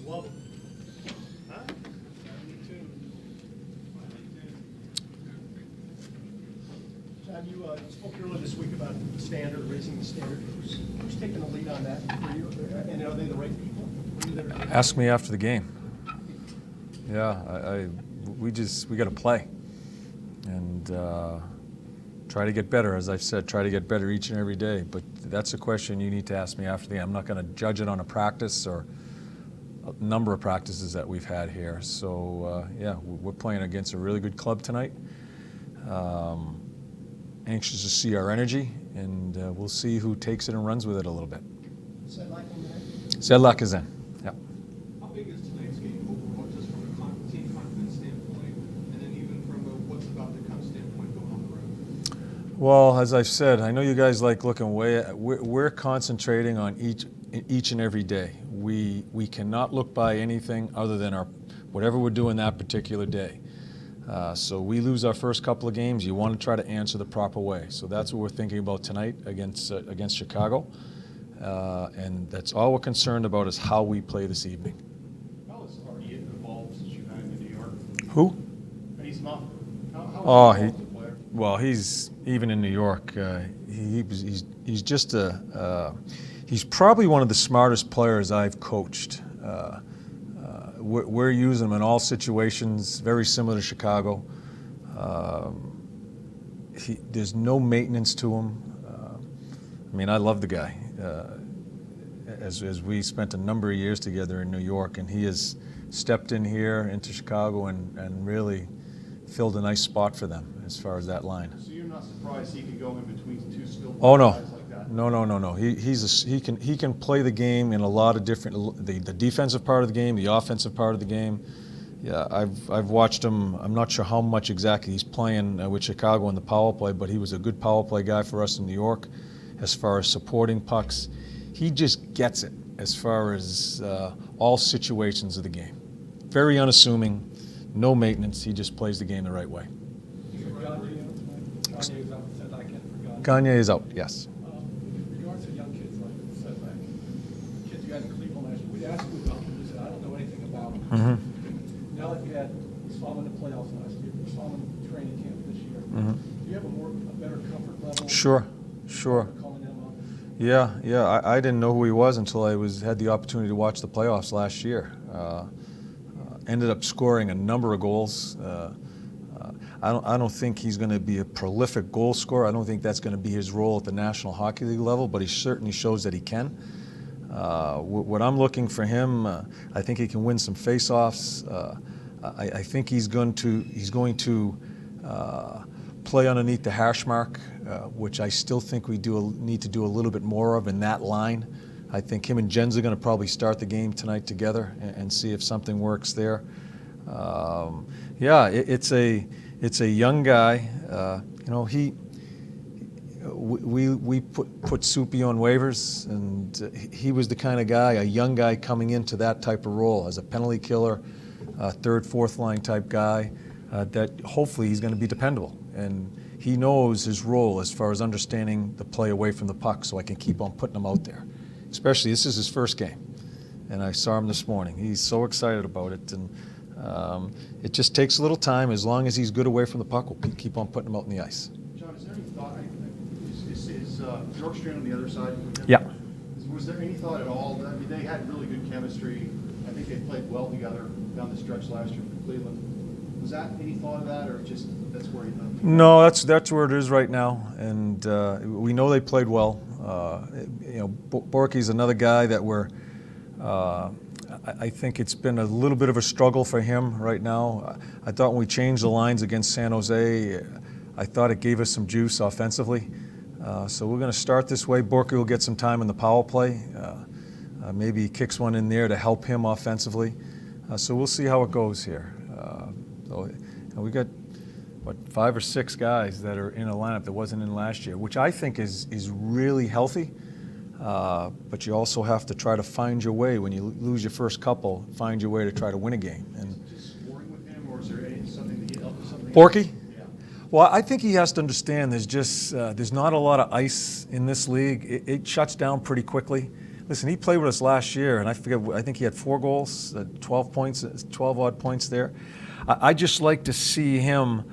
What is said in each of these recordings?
Love it. Huh? John, you spoke earlier this week about the standard, raising the standard. Who's taking the lead on that for you? And are they the right people? Ask me after the game. Yeah, we got to play and try to get better. As I've said, try to get better each and every day. But that's a question you need to ask me after the game. I'm not going to judge it on a practice or a number of practices that we've had here. So yeah, we're playing against a really good club tonight. Anxious to see our energy, and we'll see who takes it and runs with it a little bit. Sedlak is in. Yeah. How big is tonight's game overall, just from a team confidence standpoint, and then even from a what's about to come standpoint going on the road? Well, as I've said, I know you guys like looking way. We're concentrating on each and every day. We cannot look by anything other than whatever we're doing that particular day. So we lose our first couple of games, you want to try to answer the proper way. So that's what we're thinking about tonight against Chicago. And that's all we're concerned about is how we play this evening. How has Artie evolved since you had him in New York? Who? He's not. Oh, he's even in New York. He's just he's probably one of the smartest players I've coached. We're using him in all situations, very similar to Chicago. There's no maintenance to him. I mean, I love the guy. As we spent a number of years together in New York, and he has stepped in here into Chicago and really filled a nice spot for them as far as that line. So you're not surprised he could go in between two skilled guys like that? No. He can play the game in a lot of different the defensive part of the game, the offensive part of the game. Yeah, I've watched him. I'm not sure how much exactly he's playing with Chicago in the power play, but he was a good power play guy for us in New York. As far as supporting pucks, he just gets it as far as all situations of the game. Very unassuming, no maintenance. He just plays the game the right way. Gagne is out, yes. In regards to young kids like Sedlak, kids you had in Cleveland last year, we asked you about them. You said, I don't know anything about them. Mm-hmm. Now that you saw them in the playoffs last year, you saw them in training camp this year, do you have a better comfort level? Sure. Calling them up? Yeah. I didn't know who he was until I had the opportunity to watch the playoffs last year. Ended up scoring a number of goals. I don't think he's going to be a prolific goal scorer. I don't think that's going to be his role at the National Hockey League level, but he certainly shows that he can. What I'm looking for him, I think he can win some face-offs. I think he's going to play underneath the hash mark, which I still think we need to do a little bit more of in that line. I think him and Jens are going to probably start the game tonight together and see if something works there. It's a young guy. We put Soupy on waivers, and he was the kind of guy, a young guy coming into that type of role as a penalty killer, third, fourth line type guy. That hopefully he's going to be dependable, and he knows his role as far as understanding the play away from the puck. So I can keep on putting him out there. Especially this is his first game, and I saw him this morning. He's so excited about it, and it just takes a little time. As long as he's good away from the puck, we'll keep on putting him out in the ice. John, is there any thought, is Bjorkstrand on the other side? Yeah. Was there any thought at all? I mean, they had really good chemistry. I think they played well together down the stretch last year for Cleveland. Was that any thought of that, or just that's where he went? No, that's where it is right now, and we know they played well. Borky's another guy that I think it's been a little bit of a struggle for him right now. I thought when we changed the lines against San Jose, I thought it gave us some juice offensively. So we're going to start this way. Borky will get some time in the power play. Maybe he kicks one in there to help him offensively. So we'll see how it goes here. We got 5 or 6 guys that are in a lineup that wasn't in last year, which I think is really healthy. But you also have to try to find your way when you lose your first couple. Find your way to try to win a game. And just scoring with him, or is there something that he helped with something? Borky? Yeah. Well, I think he has to understand there's not a lot of ice in this league. It shuts down pretty quickly. Listen, he played with us last year, and I think he had 4 goals, 12 points, 12 odd points there. I just like to see him.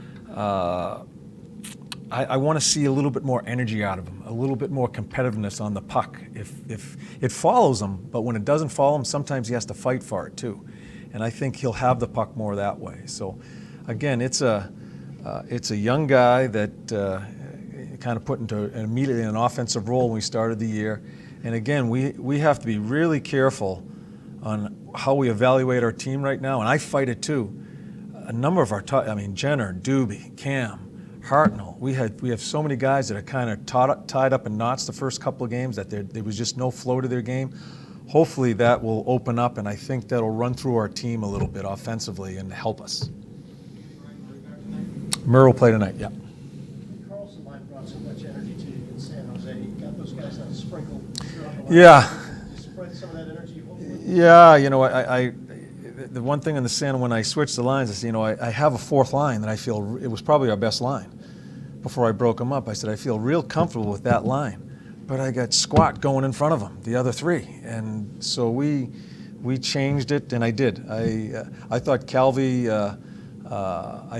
I want to see a little bit more energy out of him, a little bit more competitiveness on the puck. If it follows him, but when it doesn't follow him, sometimes he has to fight for it too. And I think he'll have the puck more that way. So, again, it's a young guy that kind of put into immediately an offensive role when we started the year. And again, we have to be really careful on how we evaluate our team right now. And I fight it too. A number of our Jenner, Doobie, Cam, Hartnell. We have so many guys that are kind of tied up in knots the first couple of games that there was just no flow to their game. Hopefully that will open up, and I think that'll run through our team a little bit offensively and help us. Murr will play tonight, yeah. Carlson might brought so much energy to you in San Jose. You got those guys that sprinkle throughout the line. Yeah. You spread some of that energy, hopefully. Yeah, the one thing in the San when I switched the lines is, I have a 4th line that I feel it was probably our best line. Before I broke them up, I said I feel real comfortable with that line, but I got squat going in front of them, the other 3, and so we changed it, and I did. I thought Calvi, I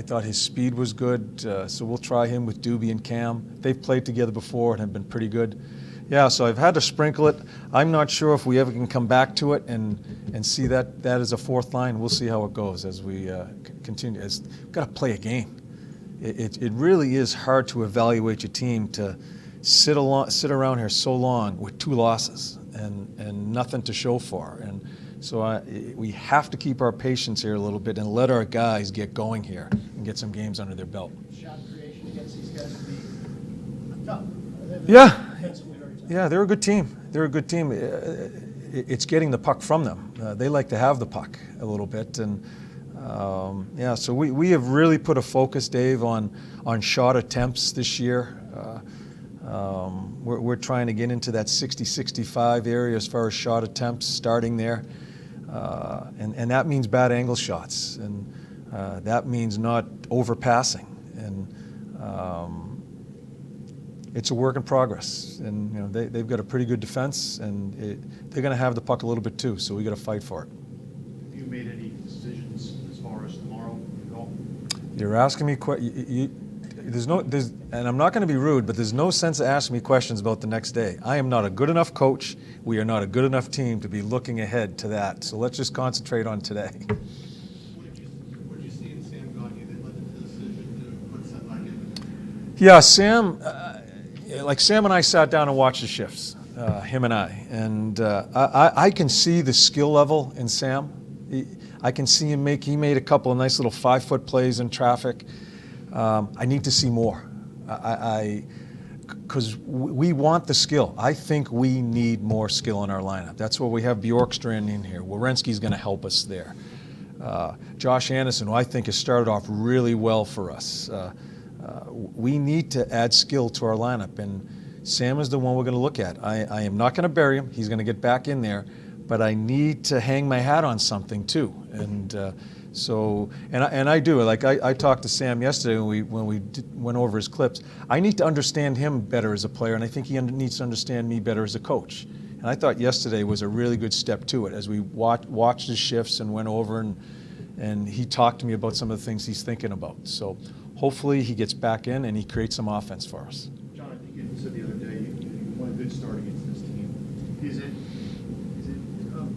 thought his speed was good, so we'll try him with Doobie and Cam. They've played together before and have been pretty good. Yeah, so I've had to sprinkle it. I'm not sure if we ever can come back to it and see that as a 4th line. We'll see how it goes as we continue. We've got to play a game. It really is hard to evaluate your team to sit around here so long with 2 losses and nothing to show for. And so we have to keep our patience here a little bit and let our guys get going here and get some games under their belt. Shot creation against these guys would be tough. Yeah. Defensively very tough. Yeah, they're a good team. It's getting the puck from them. They like to have the puck a little bit, and so we have really put a focus, Dave, on shot attempts this year. We're trying to get into that 60-65 area as far as shot attempts, starting there, and that means bad angle shots, and that means not overpassing, and it's a work in progress. And they've got a pretty good defense, and they're going to have the puck a little bit too. So we got to fight for it. Have you made any decisions as far as tomorrow at all? You're asking me and I'm not going to be rude, but there's no sense of asking me questions about the next day. I am not a good enough coach. We are not a good enough team to be looking ahead to that. So let's just concentrate on today. What did you see in Sam Gagne that led to the decision to put Sedlak in? Yeah, Sam and I sat down and watched the shifts, him and I. And I can see the skill level in Sam. I can see he made a couple of nice little 5-foot plays in traffic. I need to see more. Because we want the skill. I think we need more skill in our lineup. That's why we have Bjorkstrand in here. Werenski's going to help us there. Josh Anderson, who I think has started off really well for us. We need to add skill to our lineup, and Sam is the one we're going to look at. I am not going to bury him. He's going to get back in there, but I need to hang my hat on something too. And I do. Like I talked to Sam yesterday when we went over his clips. I need to understand him better as a player, and I think he needs to understand me better as a coach. And I thought yesterday was a really good step to it as we watched his shifts and went over and he talked to me about some of the things he's thinking about. So hopefully he gets back in and he creates some offense for us. John, I think you said the other day you want a good start against this team. Is it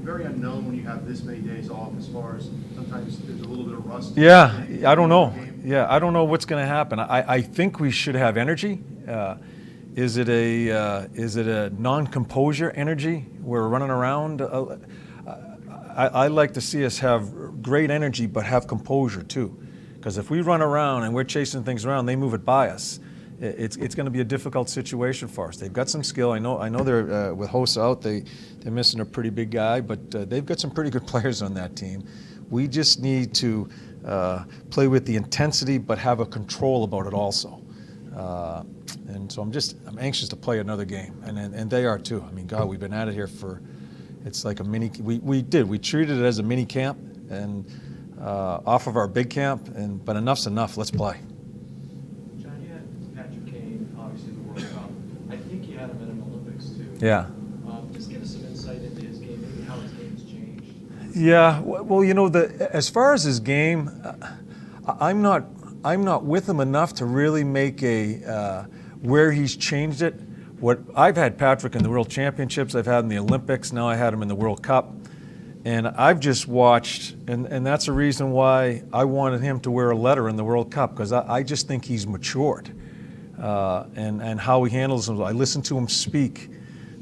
very unknown when you have this many days off as far as sometimes there's a little bit of rust? Yeah, I don't know. Yeah, I don't know what's going to happen. I think we should have energy. Is it a non-composure energy? We're running around. I like to see us have great energy, but have composure too. Because if we run around and we're chasing things around, they move it by us. It's going to be a difficult situation for us. They've got some skill. I know they're with Hossa out. They're missing a pretty big guy, but they've got some pretty good players on that team. We just need to play with the intensity, but have a control about it also. And so I'm anxious to play another game, and they are too. I mean, God, we've been at it here for. It's like a mini. We treated it as a mini camp, and off of our big camp. But enough's enough. Let's play. John, you had Patrick Kane, obviously the World Cup. I think you had him in an Olympics too. Yeah. To Just give us some insight into his game, maybe how his game's changed. Yeah, well, you know, as far as his game, I'm not with him enough to really make a where he's changed it. What I've had Patrick in the World Championships, I've had him in the Olympics, now I had him in the World Cup, and I've just watched, and that's the reason why I wanted him to wear a letter in the World Cup, because I just think he's matured, and how he handles himself. I listen to him speak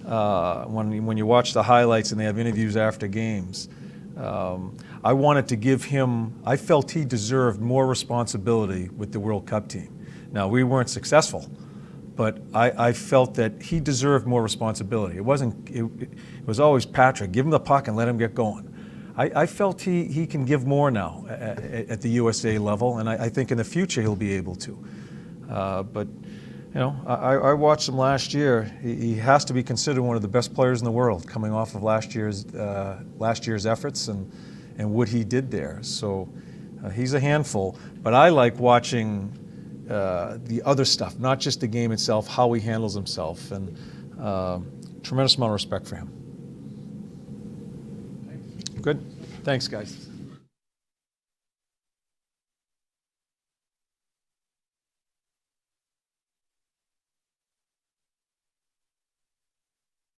when you watch the highlights and they have interviews after games. I wanted to give him, I felt he deserved more responsibility with the World Cup team. Now, we weren't successful, but I felt that he deserved more responsibility. It was always Patrick, give him the puck and let him get going. I felt he can give more now at the USA level, and I think in the future he'll be able to. But you know, I watched him last year. He has to be considered one of the best players in the world, coming off of last year's efforts and what he did there. So he's a handful. But I like watching the other stuff, not just the game itself, how he handles himself, and tremendous amount of respect for him. Good. Thanks, guys.